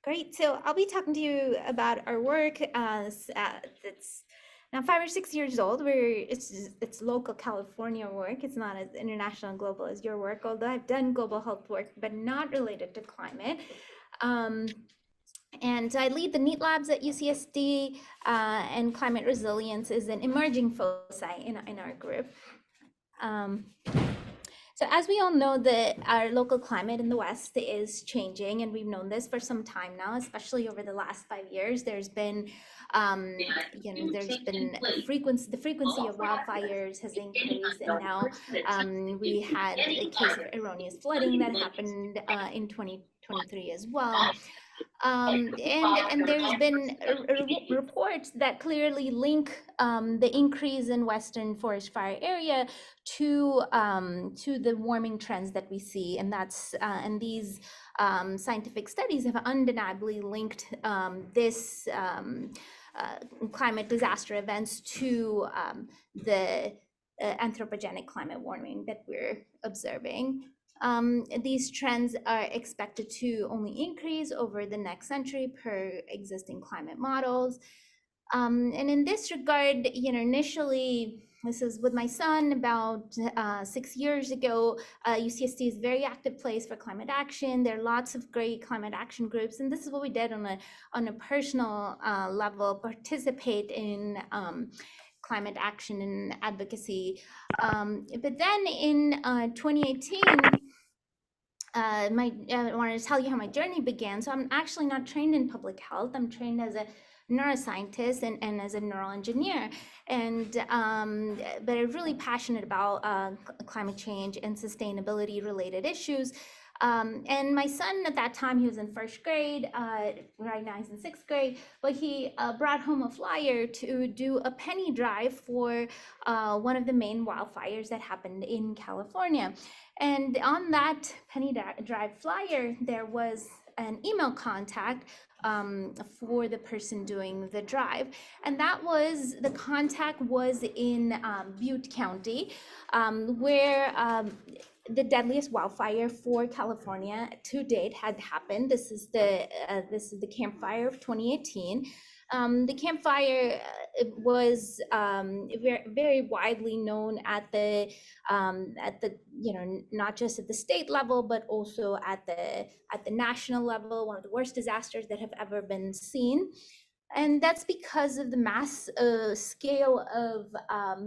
Great. So I'll be talking to you about our work. That's now 5 or 6 years old. It's local California work. It's not as international and global as your work. Although I've done global health work, but not related to climate. Um, and I lead the NEAT labs at UCSD, and climate resilience is an emerging foci in our group. Um, so as we all know, that our local climate in the West is changing, and we've known this for some time now, especially over the last 5 years. There's been, the frequency of wildfires has increased, and now we had a case of erroneous flooding that happened in 2023 as well. And there's been reports that clearly link the increase in Western forest fire area to the warming trends that we see, and these scientific studies have undeniably linked this climate disaster events to the anthropogenic climate warming that we're observing. These trends are expected to only increase over the next century per existing climate models. And in this regard, initially, this is with my son about 6 years ago. UCSD is a very active place for climate action. There are lots of great climate action groups, and this is what we did on a personal level, participate in climate action and advocacy. But then in 2018, I wanted to tell you how my journey began. So I'm actually not trained in public health. I'm trained as a neuroscientist and as a neural engineer. And but I'm really passionate about climate change and sustainability related issues. And my son at that time, he was in first grade, right now he's in sixth grade, but he brought home a flyer to do a penny drive for one of the main wildfires that happened in California. And on that penny drive flyer, there was an email contact for the person doing the drive. And the contact was in Butte County, where the deadliest wildfire for California to date had happened. This is the Camp Fire of 2018. The Camp Fire was very, very widely known at the not just at the state level, but also at the national level, one of the worst disasters that have ever been seen. And that's because of the mass scale of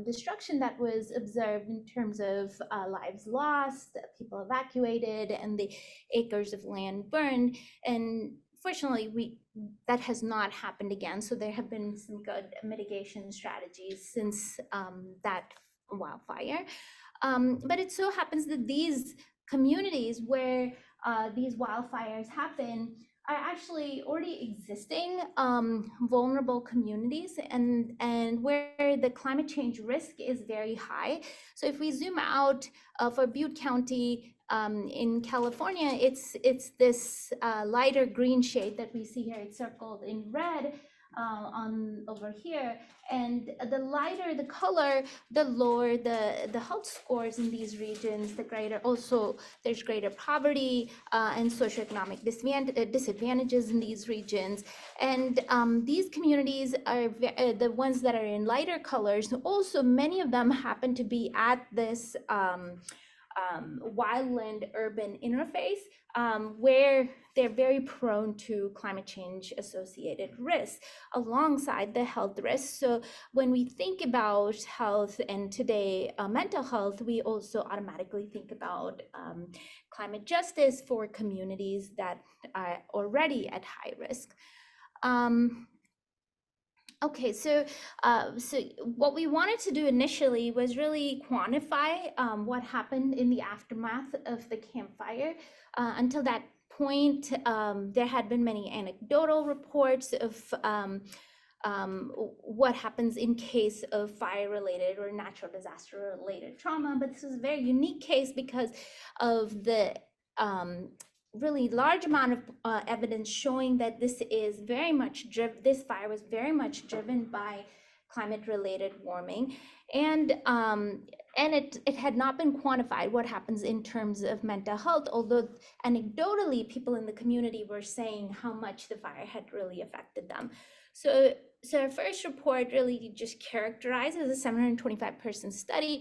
destruction that was observed in terms of lives lost, people evacuated, and the acres of land burned. And fortunately, that has not happened again. So there have been some good mitigation strategies since that wildfire. But it so happens that these communities where these wildfires happen are actually already existing vulnerable communities, and where the climate change risk is very high. So if we zoom out for Butte County in California, it's this lighter green shade that we see here. It's circled in red on over here, and the lighter the color, the lower the health scores in these regions, the greater also there's greater poverty and socioeconomic disadvantages in these regions. And these communities are the ones that are in lighter colors. Also, many of them happen to be at this wildland urban interface, where they're very prone to climate change associated risks alongside the health risks. So when we think about health, and today mental health, we also automatically think about climate justice for communities that are already at high risk. Okay, so what we wanted to do initially was really quantify what happened in the aftermath of the Camp Fire. Until that point, there had been many anecdotal reports of what happens in case of fire-related or natural disaster-related trauma. But this is a very unique case because of the really large amount of evidence showing that this fire was very much driven by climate-related warming, and it had not been quantified what happens in terms of mental health, although anecdotally people in the community were saying how much the fire had really affected them. So our first report really just characterizes a 725-person study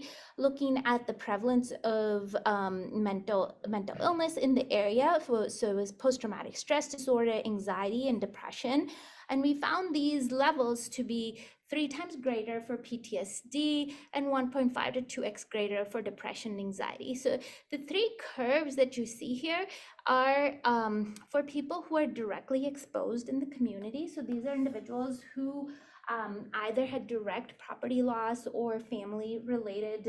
looking at the prevalence of mental illness in the area. So it was post-traumatic stress disorder, anxiety, and depression. And we found these levels to be 3 times greater for PTSD and 1.5 to 2x greater for depression and anxiety. So the 3 curves that you see here are for people who are directly exposed in the community. So these are individuals who either had direct property loss or family-related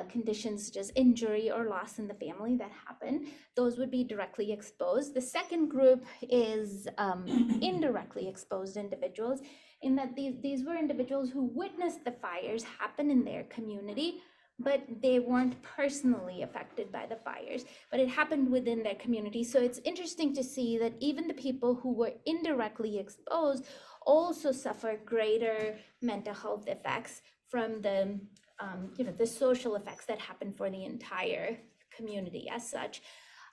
conditions, such as injury or loss in the family that happen. Those would be directly exposed. The second group is indirectly exposed individuals, in that these were individuals who witnessed the fires happen in their community, but they weren't personally affected by the fires, but it happened within their community. So it's interesting to see that even the people who were indirectly exposed also suffer greater mental health effects from the the social effects that happen for the entire community as such.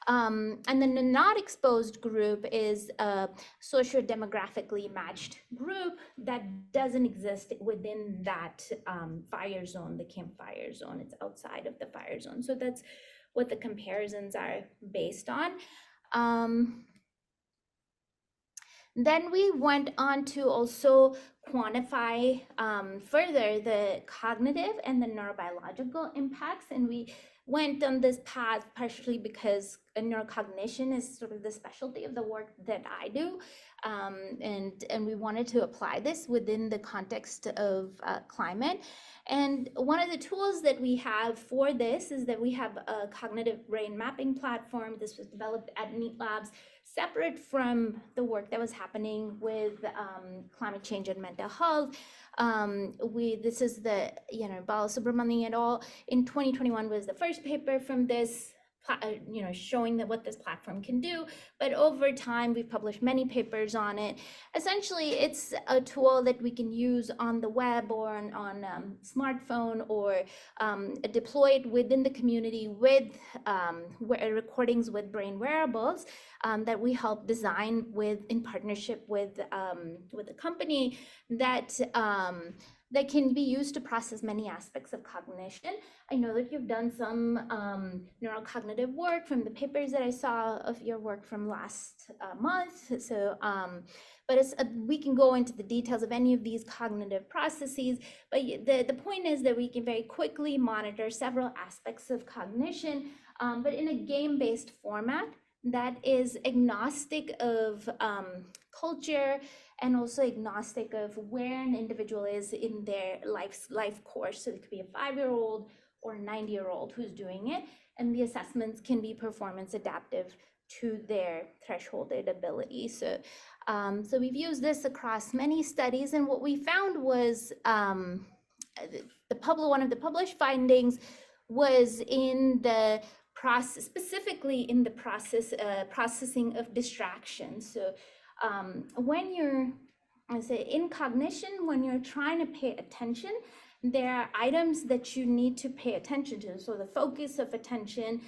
And then the not exposed group is a socio-demographically matched group that doesn't exist within that fire zone, the campfire zone. It's outside of the fire zone. So that's what the comparisons are based on. Then we went on to also quantify further the cognitive and the neurobiological impacts. And we went on this path partially because neurocognition is sort of the specialty of the work that I do. And we wanted to apply this within the context of climate. And one of the tools that we have for this is that we have a cognitive brain mapping platform. This was developed at NEAT Labs, separate from the work that was happening with climate change and mental health. This is the, Balasubramanian et al. In 2021 was the first paper from this, showing that what this platform can do. But over time, we've published many papers on it. Essentially, it's a tool that we can use on the web or on smartphone, or deploy it within the community with recordings with brain wearables that we help design in partnership with a company that can be used to process many aspects of cognition. I know that you've done some neurocognitive work from the papers that I saw of your work from last month. So, but we can go into the details of any of these cognitive processes. But the point is that we can very quickly monitor several aspects of cognition, but in a game-based format that is agnostic of culture, and also agnostic of where an individual is in their life course. So it could be a 5-year-old or a 90-year-old who's doing it, and the assessments can be performance adaptive to their thresholded ability. So, so we've used this across many studies, and what we found was one of the published findings was in the process, specifically in the processing of distraction. So when you're, in cognition, when you're trying to pay attention, there are items that you need to pay attention to. So the focus of attention,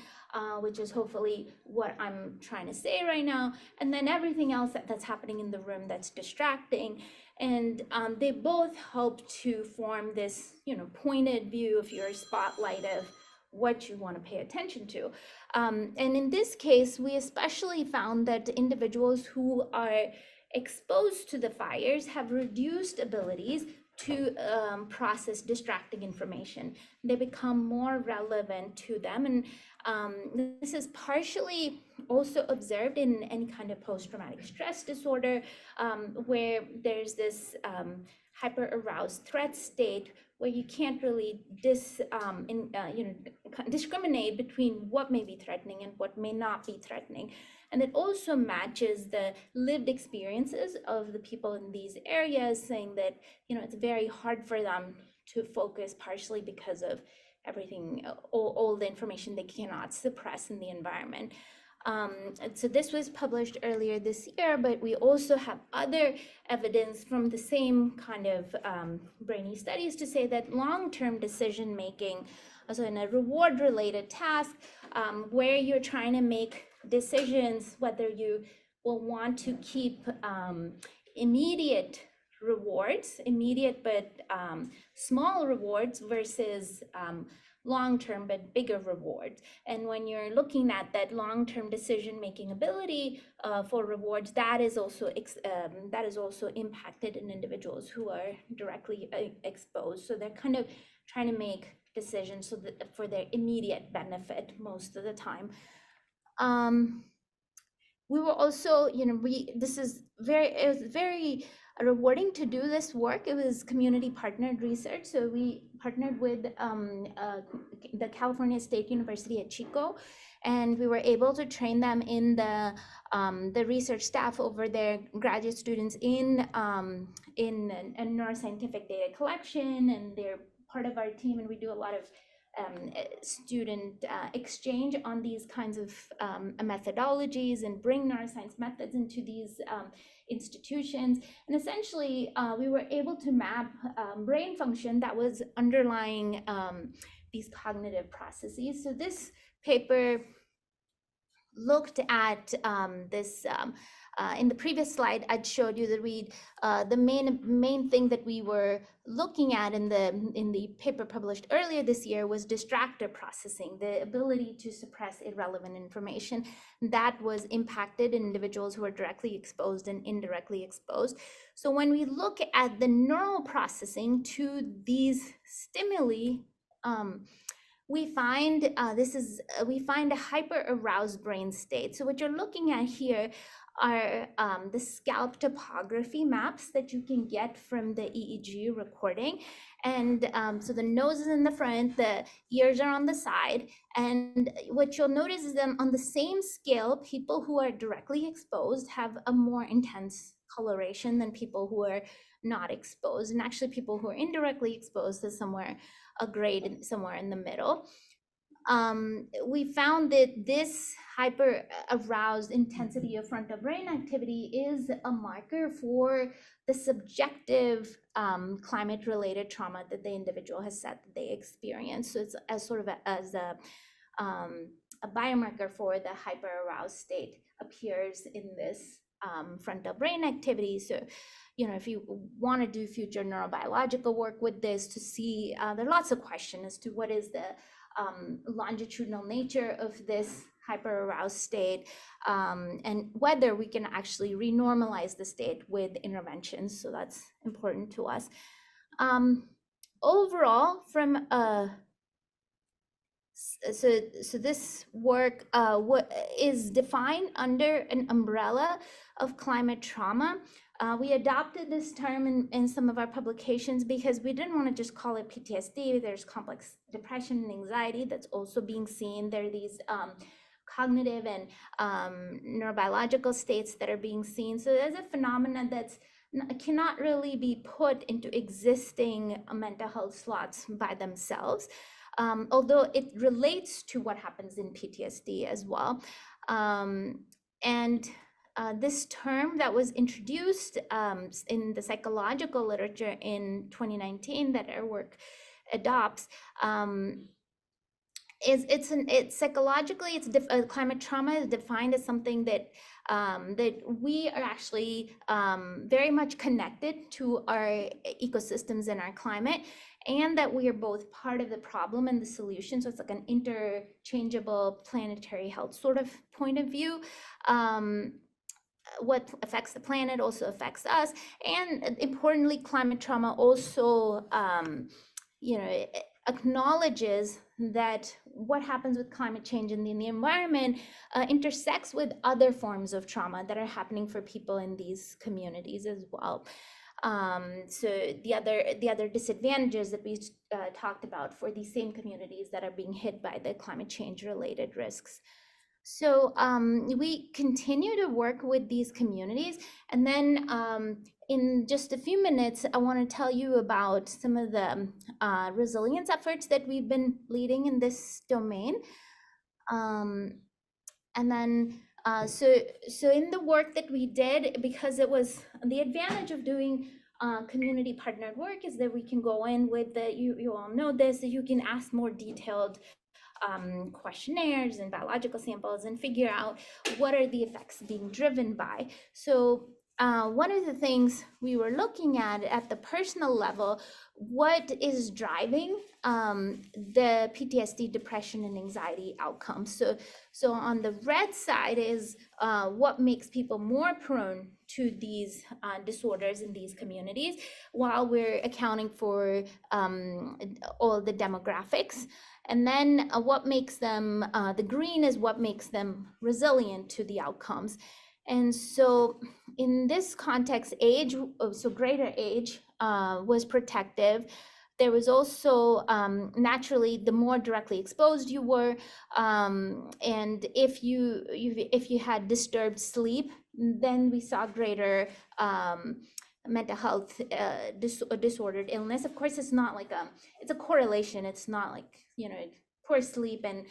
which is hopefully what I'm trying to say right now, and then everything else that's happening in the room that's distracting. And they both help to form this, pointed view of your spotlight of what you want to pay attention to. And in this case, we especially found that individuals who are exposed to the fires have reduced abilities to process distracting information. They become more relevant to them. And this is partially also observed in any kind of post-traumatic stress disorder, where there's this hyper-aroused threat state where you can't really discriminate between what may be threatening and what may not be threatening. And it also matches the lived experiences of the people in these areas, saying that, it's very hard for them to focus, partially because of everything, all the information they cannot suppress in the environment. So this was published earlier this year, but we also have other evidence from the same kind of brainy studies to say that long-term decision making, also in a reward-related task, where you're trying to make decisions whether you will want to keep immediate rewards, immediate but small rewards versus long-term but bigger rewards. And when you're looking at that long-term decision-making ability for rewards, that is also impacted in individuals who are directly exposed. So they're kind of trying to make decisions so that for their immediate benefit most of the time. We were also, it was very rewarding to do this work. It was community partnered research. So we partnered with the California State University at Chico, and we were able to train them in the research staff over there, graduate students in neuroscientific data collection, and they're part of our team, and we do a lot of student exchange on these kinds of methodologies and bring neuroscience methods into these institutions. And essentially, we were able to map brain function that was underlying these cognitive processes. So this paper looked at this. In the previous slide, I'd showed you that the main thing that we were looking at in the paper published earlier this year was distractor processing, the ability to suppress irrelevant information that was impacted in individuals who are directly exposed and indirectly exposed. So when we look at the neural processing to these stimuli, we find a hyper aroused brain state. So what you're looking at here are the scalp topography maps that you can get from the EEG recording. And so the nose is in the front, the ears are on the side. And what you'll notice is that on the same scale, people who are directly exposed have a more intense coloration than people who are not exposed. And actually people who are indirectly exposed is somewhere a grade somewhere in the middle. We found that this hyper aroused intensity of frontal brain activity is a marker for the subjective climate related trauma that the individual has said that they experience. So it's as sort of a biomarker for the hyper aroused state appears in this frontal brain activity. So if you want to do future neurobiological work with this to see, there are lots of questions as to what is the longitudinal nature of this hyper-aroused state, and whether we can actually renormalize the state with interventions. So that's important to us. Overall, from so this work is defined under an umbrella of climate trauma. We adopted this term in some of our publications because we didn't want to just call it PTSD. There's complex depression and anxiety that's also being seen. There are these cognitive and neurobiological states that are being seen. So there's a phenomenon that cannot really be put into existing mental health slots by themselves, although it relates to what happens in PTSD as well. This term that was introduced in the psychological literature in 2019 that our work adopts psychologically, climate trauma is defined as something that that we are actually very much connected to our ecosystems and our climate, and that we are both part of the problem and the solution. So it's like an interchangeable planetary health sort of point of view. What affects the planet also affects us, and importantly, climate trauma also acknowledges that what happens with climate change in the environment intersects with other forms of trauma that are happening for people in these communities as well. So the other disadvantages that we talked about for these same communities that are being hit by the climate change related risks. So we continue to work with these communities, and then in just a few minutes, I want to tell you about some of the resilience efforts that we've been leading in this domain. And then so in the work that we did, because it was the advantage of doing community partnered work is that we can go in with the, you all know this, that you can ask more detailed questionnaires and biological samples and figure out what are the effects being driven by. So one of the things we were looking at the personal level, what is driving the PTSD, depression, and anxiety outcomes. So on the red side is what makes people more prone to these disorders in these communities, while we're accounting for all the demographics. And then what makes them, the green is what makes them resilient to the outcomes. And so in this context, age, so greater age was protective. There was also naturally, the more directly exposed you were, and if you had disturbed sleep, then we saw greater mental health disordered illness. Of course, it's not like it's a correlation. It's not like, you know, poor sleep and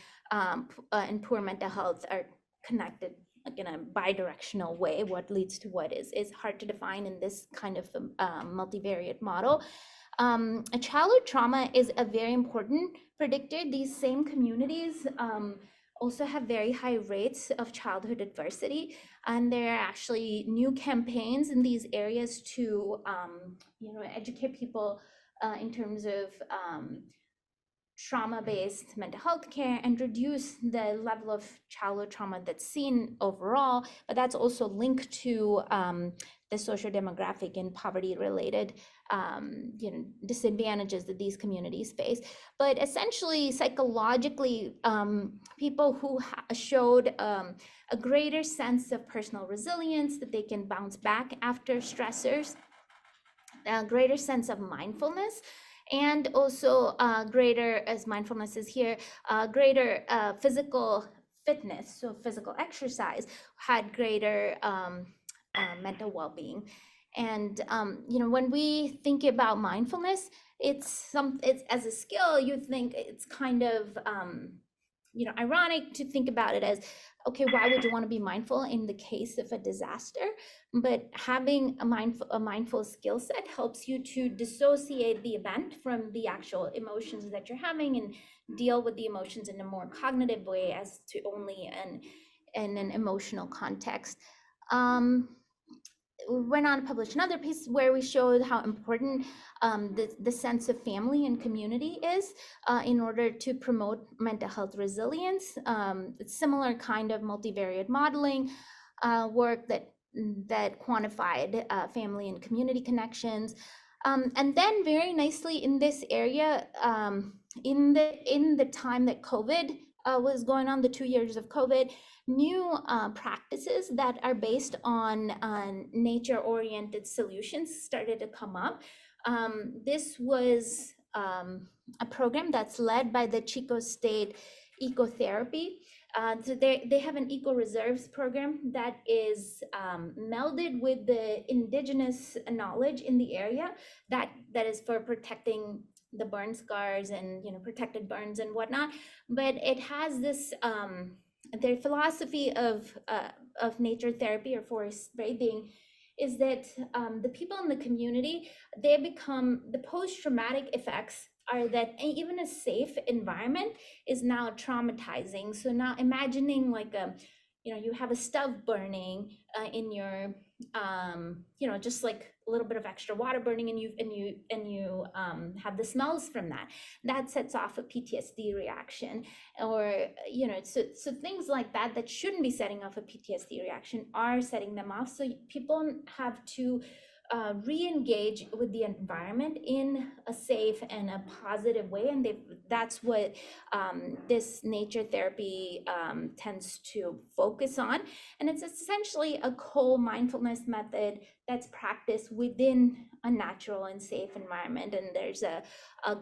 poor mental health are connected like in a bidirectional way. What leads to what is hard to define in this kind of multivariate model. Childhood trauma is a very important predictor. These same communities also have very high rates of childhood adversity, and there are actually new campaigns in these areas to you know, educate people in terms of trauma-based mental health care and reduce the level of childhood trauma that's seen overall, but that's also linked to the socio-demographic and poverty-related you know, disadvantages that these communities face. But essentially, psychologically, people who showed a greater sense of personal resilience, that they can bounce back after stressors, a greater sense of mindfulness, and also greater, as mindfulness is here, greater physical fitness, so physical exercise, had greater mental well-being. And you know, when we think about mindfulness, it's as a skill, you think it's kind of you know, ironic to think about it as, okay, why would you want to be mindful in the case of a disaster? But having a mindful skill set helps you to dissociate the event from the actual emotions that you're having and deal with the emotions in a more cognitive way as to only in an emotional context. We went on to publish another piece where we showed how important the sense of family and community is in order to promote mental health resilience. Similar kind of multivariate modeling work that quantified family and community connections. And then very nicely in this area, in the time that COVID was going on, the 2 years of COVID, new practices that are based on nature-oriented solutions started to come up. This was a program that's led by the Chico State Ecotherapy. So they have an eco reserves program that is melded with the indigenous knowledge in the area that is for protecting the burn scars and, you know, protected burns and whatnot. But it has this their philosophy of nature therapy or forest bathing is that the people in the community, they become, the post-traumatic effects are that even a safe environment is now traumatizing. So now imagining like a, you know, you have a stove burning in your, you know, just like a little bit of extra water burning, and you have the smells from that sets off a PTSD reaction, or, you know, so things like that shouldn't be setting off a PTSD reaction are setting them off. So people have to re-engage with the environment in a safe and a positive way, and that's what this nature therapy tends to focus on. And it's essentially a co-mindfulness method that's practiced within a natural and safe environment, and there's a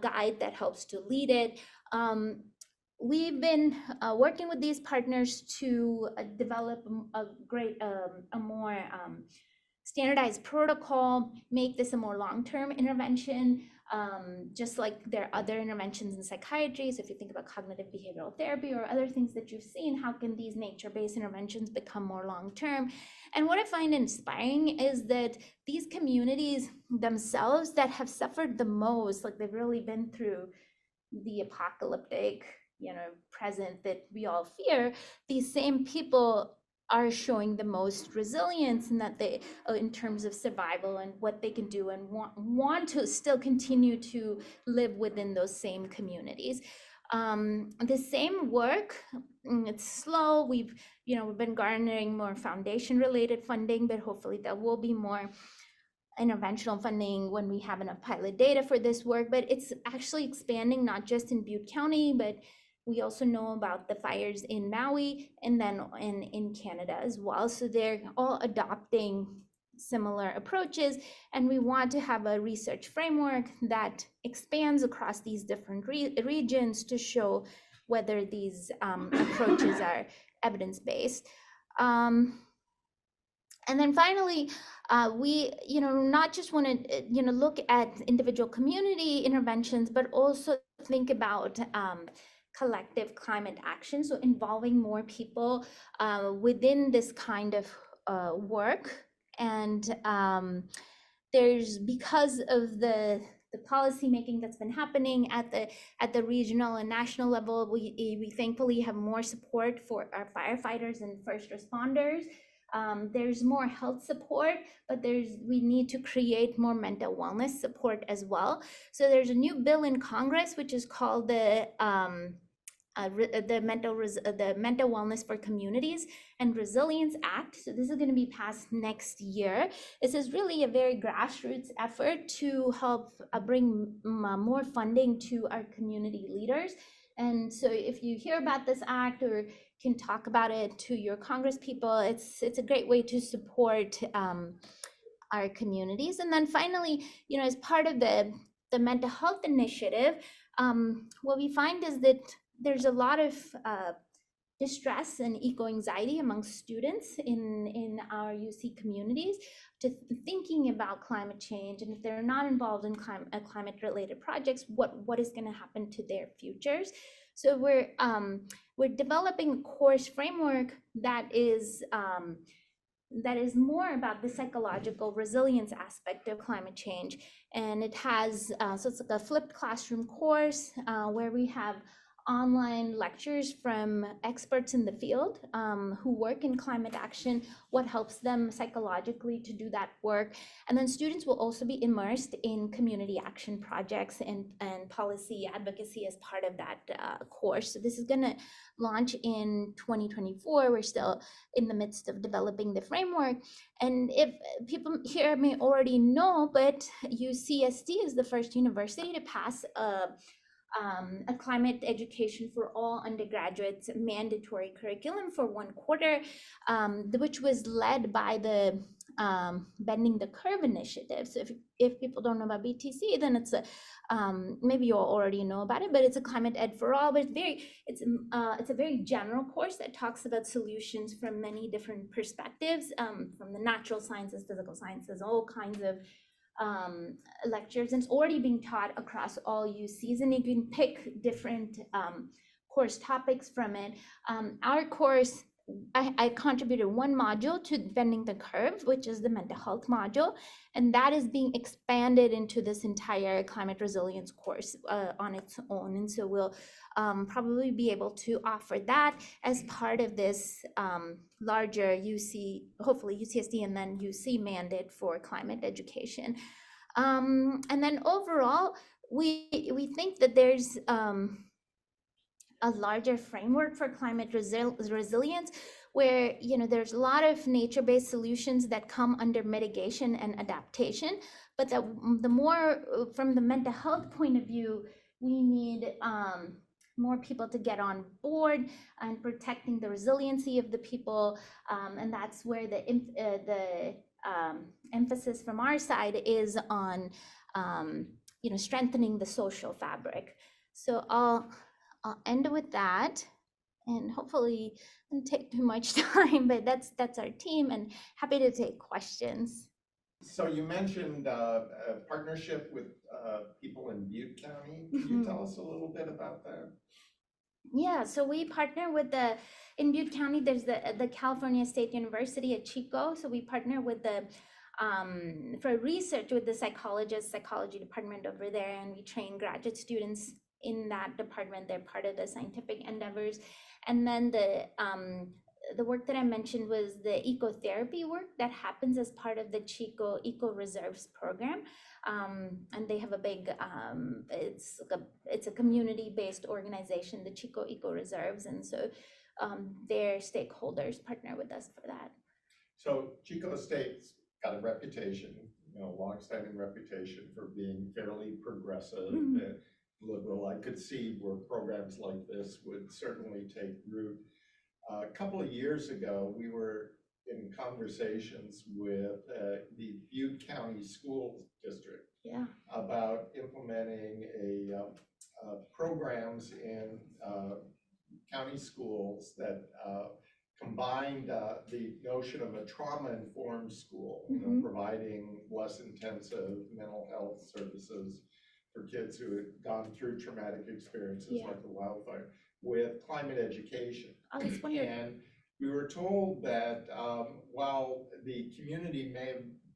guide that helps to lead it. We've been working with these partners to develop a more standardized protocol, make this a more long-term intervention, just like there are other interventions in psychiatry. So if you think about cognitive behavioral therapy or other things that you've seen, how can these nature-based interventions become more long-term? And what I find inspiring is that these communities themselves that have suffered the most, like they've really been through the apocalyptic, present that we all fear, these same people are showing the most resilience, and that they, in terms of survival and what they can do, and want to still continue to live within those same communities. The same work, it's slow. We've been garnering more foundation related funding, but hopefully there will be more interventional funding when we have enough pilot data for this work. But it's actually expanding not just in Butte County, but we also know about the fires in Maui and then in Canada as well. So they're all adopting similar approaches, and we want to have a research framework that expands across these different regions to show whether these approaches are evidence-based. And then finally, we not just want to look at individual community interventions, but also think about collective climate action, so involving more people within this kind of work. And there's, because of the policy making that's been happening at the regional and national level, we thankfully have more support for our firefighters and first responders. There's more health support, but we need to create more mental wellness support as well. So there's a new bill in Congress, which is called the Mental Wellness for Communities and Resilience Act. So this is going to be passed next year. This is really a very grassroots effort to help bring more funding to our community leaders. And so if you hear about this act or can talk about it to your Congress people, it's a great way to support our communities. And then finally, as part of the mental health initiative, what we find is that there's a lot of distress and eco-anxiety among students in our UC communities to thinking about climate change, and if they're not involved in climate-related projects, what is going to happen to their futures. So we're developing a course framework that is more about the psychological resilience aspect of climate change. And it has, so it's like a flipped classroom course where we have online lectures from experts in the field who work in climate action, what helps them psychologically to do that work. And then students will also be immersed in community action projects and policy advocacy as part of that course. So this is going to launch in 2024. We're still in the midst of developing the framework. And if people here may already know, but UCSD is the first university to pass a climate education for all undergraduates mandatory curriculum for 1 quarter, which was led by the Bending the Curve initiative. So if people don't know about BTC, then it's a maybe you all already know about it, but it's a climate ed for all. But it's a very general course that talks about solutions from many different perspectives, from the natural sciences, physical sciences, all kinds of lectures, and it's already being taught across all UCs, and you can pick different course topics from it. Our course, I contributed 1 module to Bending the Curve, which is the mental health module, and that is being expanded into this entire climate resilience course on its own. And so we'll probably be able to offer that as part of this larger UC, hopefully UCSD and then UC mandate for climate education. And then overall, we think that there's a larger framework for climate resilience, where there's a lot of nature-based solutions that come under mitigation and adaptation, but that the more from the mental health point of view, we need more people to get on board and protecting the resiliency of the people, and that's where the emphasis from our side is on strengthening the social fabric. So I'll end with that, and hopefully it didn't take too much time, but that's our team, and happy to take questions. So you mentioned a partnership with people in Butte County. Can you tell us a little bit about that? Yeah, so we partner with in Butte County, there's the California State University at Chico. So we partner with for research with the psychology department over there, and we train graduate students in that department. They're part of the scientific endeavors. And then the work that I mentioned was the ecotherapy work that happens as part of the Chico Eco Reserves program. And they have a big it's a community-based organization, the Chico Eco Reserves, and so their stakeholders partner with us for that. So Chico State's got a reputation, longstanding reputation for being fairly progressive and liberal. I could see where programs like this would certainly take root. A couple of years ago, we were in conversations with the Butte County School District about implementing programs in county schools that combined the notion of a trauma-informed school, providing less intensive mental health services for kids who had gone through traumatic experiences like the wildfire, with climate education. And we were told that while the community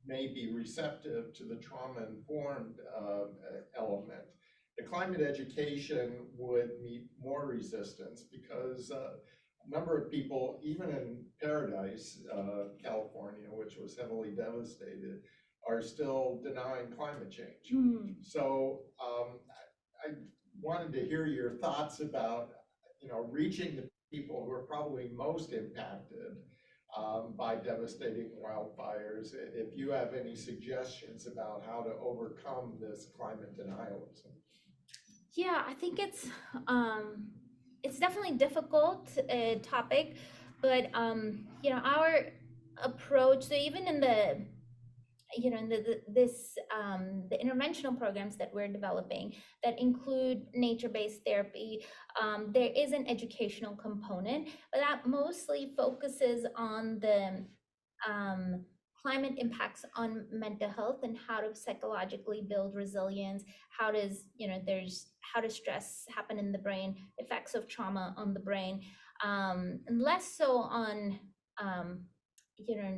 may be receptive to the trauma-informed element, the climate education would meet more resistance because a number of people, even in Paradise, California, which was heavily devastated, are still denying climate change. So I wanted to hear your thoughts about, reaching the people who are probably most impacted by devastating wildfires. If you have any suggestions about how to overcome this climate denialism. Yeah, I think it's definitely difficult topic, but our approach. So even in the interventional programs that we're developing that include nature-based therapy, there is an educational component, but that mostly focuses on the climate impacts on mental health and how to psychologically build resilience. How does stress happen in the brain, effects of trauma on the brain, and less so on you know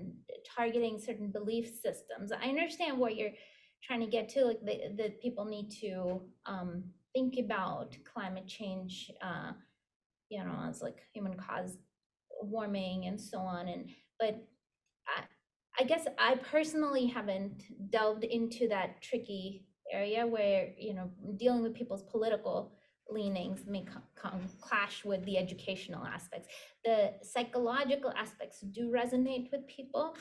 targeting certain belief systems. I understand what you're trying to get to, like the people need to think about climate change as like human caused warming and so on, but I guess I personally haven't delved into that tricky area where dealing with people's political leanings may clash with the educational aspects. The psychological aspects do resonate with people.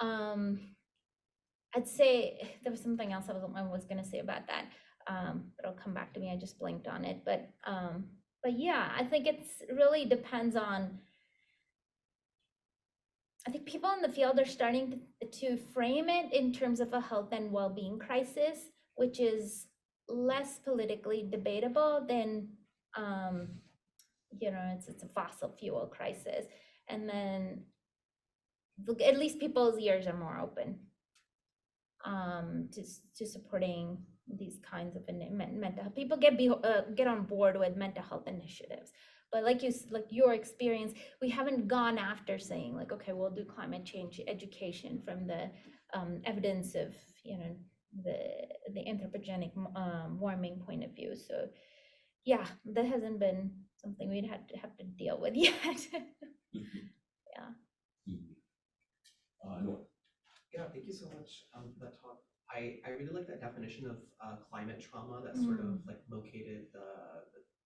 I'd say there was something else I was going to say about that, but it'll come back to me. I just blinked on it, but yeah, I think it's really depends on. I think people in the field are starting to frame it in terms of a health and well-being crisis, which is less politically debatable than, it's a fossil fuel crisis. And then at least people's ears are more open to supporting these kinds of mental health. People get on board with mental health initiatives. But like your experience, we haven't gone after saying like, okay, we'll do climate change education from the evidence of the anthropogenic warming point of view. So yeah, that hasn't been something we'd have to deal with yet. Yeah. No. Yeah, thank you so much for that talk. I really like that definition of climate trauma that sort of like located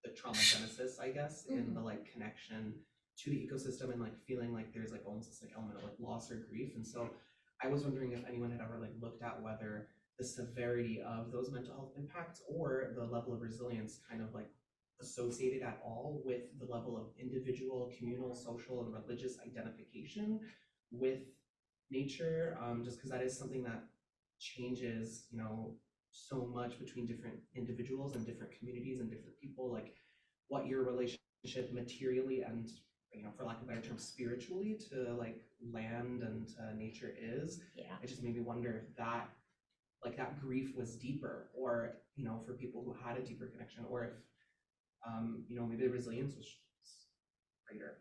the trauma genesis, I guess, in the like connection to the ecosystem and like feeling like there's like almost this like element of like loss or grief. And so I was wondering if anyone had ever like looked at whether the severity of those mental health impacts or the level of resilience kind of like associated at all with the level of individual, communal, social, and religious identification with nature, just because that is something that changes, so much between different individuals and different communities and different people, like what your relationship materially and for lack of a better term, spiritually to like land and to nature is. Yeah. It just made me wonder if that, like that grief was deeper, or, for people who had a deeper connection, or if, maybe the resilience was greater.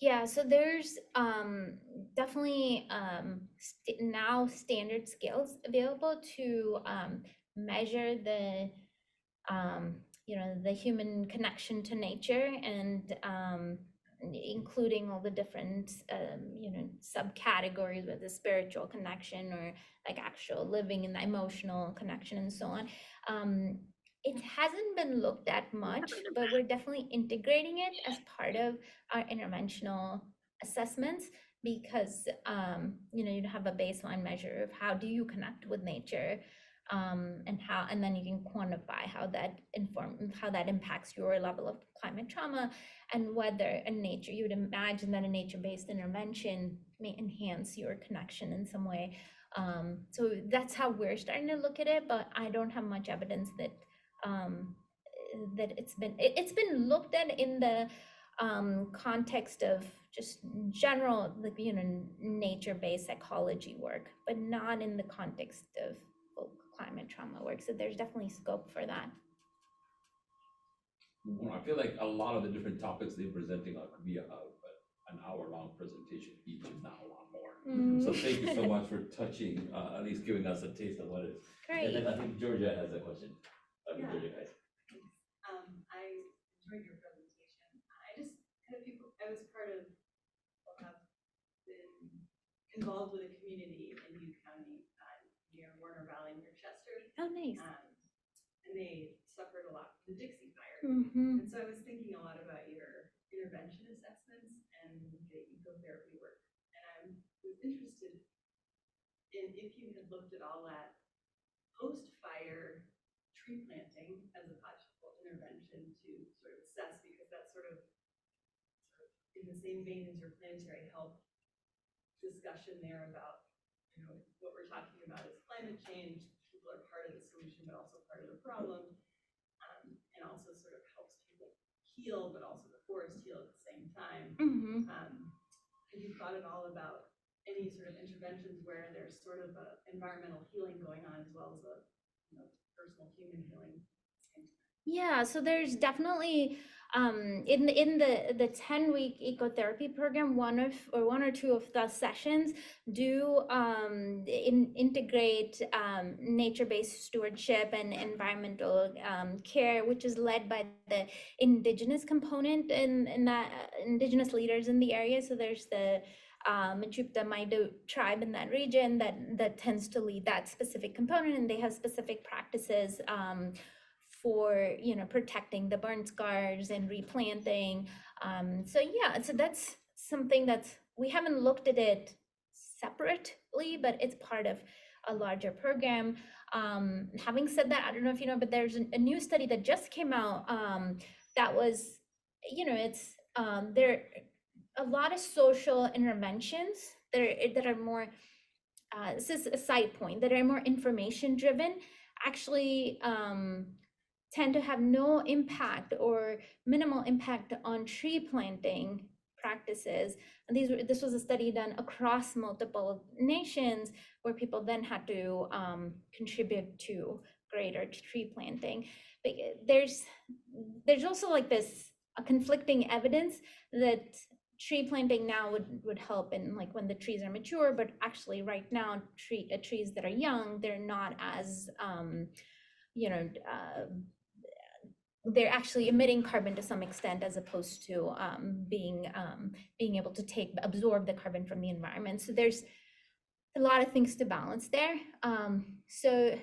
Yeah, so there's definitely now standard scales available to measure the the human connection to nature, and including all the different subcategories with the spiritual connection, or like actual living and the emotional connection and so on. It hasn't been looked at much, but we're definitely integrating it as part of our interventional assessments, because you'd have a baseline measure of how do you connect with nature, and then you can quantify how that impacts your level of climate trauma, and whether you would imagine that a nature-based intervention may enhance your connection in some way. So that's how we're starting to look at it, but I don't have much evidence that it's been looked at in the context of just general, like, nature-based psychology work, but not in the context of climate trauma work. So there's definitely scope for that. I feel like a lot of the different topics they're presenting could be an hour-long presentation each, if not a lot more. So thank you so much for touching, at least giving us a taste of what it is. Great. And then I think Georgia has a question. Yeah. Georgia, guys. I enjoyed your presentation. I just had a few, I was part of, or have been involved with a community in Butte County, near Warner Valley, near Chester. Oh, nice. And they suffered a lot from the Dixie Fire. Mm-hmm. And so I was thinking a lot about your intervention assessments and the ecotherapy work. And I was interested in if you had looked at all at post-fire tree planting as a possible intervention to sort of assess, because that's sort of in the same vein as your planetary health discussion there about, what we're talking about is climate change. People are part of the solution, but also part of the problem, and also sort of helps people heal, but also the forest heal at the same time. Mm-hmm. Have you thought at all about any sort of interventions where there's sort of a environmental healing going on as well as a personal human healing? Yeah, so there's definitely in the 10-week ecotherapy program, one or two of the sessions do integrate nature-based stewardship and environmental care, which is led by the indigenous component and that indigenous leaders in the area. So there's the Mechoopda Maidu tribe in that region that tends to lead that specific component, and they have specific practices for protecting the burn scars and replanting. So that's something we haven't looked at it separately, but it's part of a larger program. Having said that, I don't know if you know, but there's a new study that just came out that was, it's there are a lot of social interventions that are more, this is a side point, that are more information driven, actually tend to have no impact or minimal impact on tree planting practices. And this was a study done across multiple nations, where people then had to contribute to greater tree planting. But there's also like this conflicting evidence that tree planting now would help in like when the trees are mature, but actually right now trees that are young, they're not as they're actually emitting carbon to some extent, as opposed to being able to absorb the carbon from the environment. So there's a lot of things to balance there. So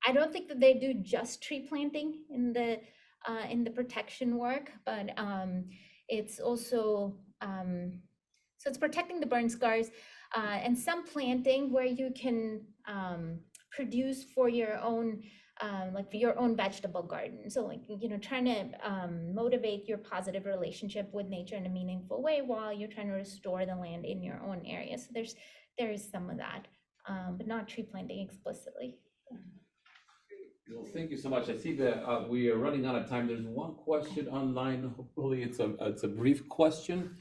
I don't think that they do just tree planting in the protection work, but it's also so it's protecting the burn scars, and some planting where you can produce for your own like your own vegetable garden. So like, trying to motivate your positive relationship with nature in a meaningful way while you're trying to restore the land in your own area. So there is some of that, but not tree planting explicitly. Well, thank you so much. I see that we are running out of time. There's one question online. Hopefully it's a brief question.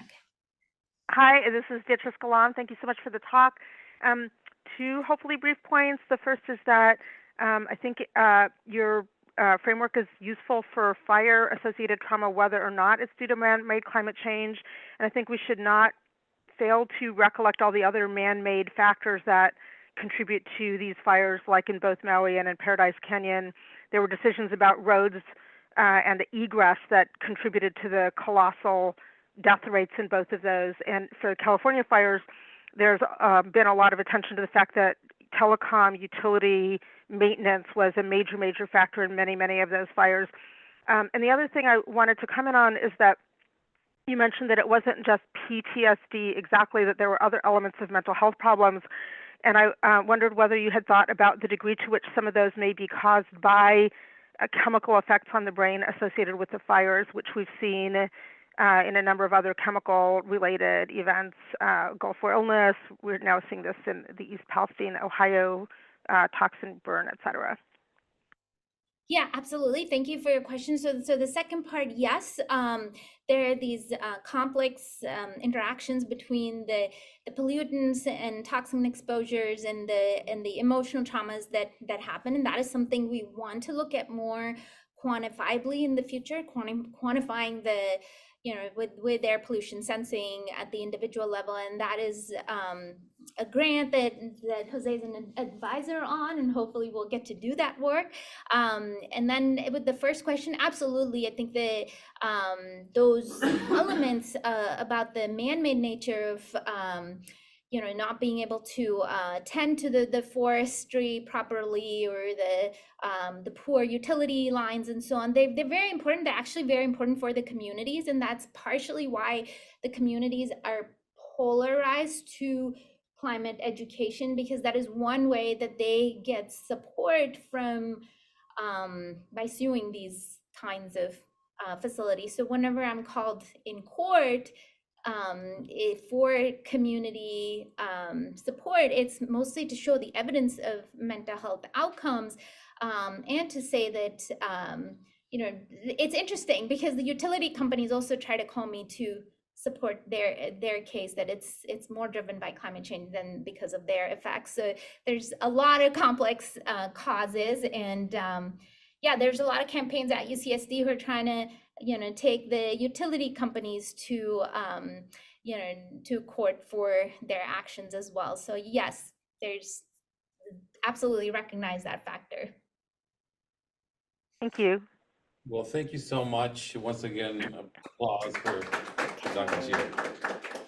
Hi, this is Beatrice Galan. Thank you so much for the talk. Two hopefully brief points. The first is that I think your framework is useful for fire-associated trauma, whether or not it's due to man-made climate change. And I think we should not fail to recollect all the other man-made factors that contribute to these fires, like in both Maui and in Paradise Canyon. There were decisions about roads and the egress that contributed to the colossal death rates in both of those. And for California fires, there's been a lot of attention to the fact that telecom utility maintenance was a major, major factor in many, many of those fires. And the other thing I wanted to comment on is that you mentioned that it wasn't just PTSD exactly, that there were other elements of mental health problems. And I wondered whether you had thought about the degree to which some of those may be caused by chemical effects on the brain associated with the fires, which we've seen in a number of other chemical-related events, Gulf War illness. We're now seeing this in the East Palestine, Ohio toxin burn, et cetera. Yeah, absolutely. Thank you for your question. So the second part, yes, there are these complex interactions between the pollutants and toxin exposures and the emotional traumas that happen, and that is something we want to look at more quantifiably in the future, quantifying the with air pollution sensing at the individual level, and that is a grant that Jose is an advisor on, and hopefully we'll get to do that work. And then with the first question, absolutely, I think that those elements about the man-made nature of not being able to tend to the forestry properly, or the poor utility lines and so on, they're very important. They're actually very important for the communities, and that's partially why the communities are polarized to climate education, because that is one way that they get support from by suing these kinds of facilities. So whenever I'm called in court for community support, it's mostly to show the evidence of mental health outcomes, and to say that it's interesting because the utility companies also try to call me to support their case, that it's more driven by climate change than because of their effects. So there's a lot of complex causes, and yeah, there's a lot of campaigns at UCSD who are trying to take the utility companies to to court for their actions as well. So yes, there's absolutely recognize that factor. Thank you. Well, thank you so much. Once again, applause for Dr. Gio.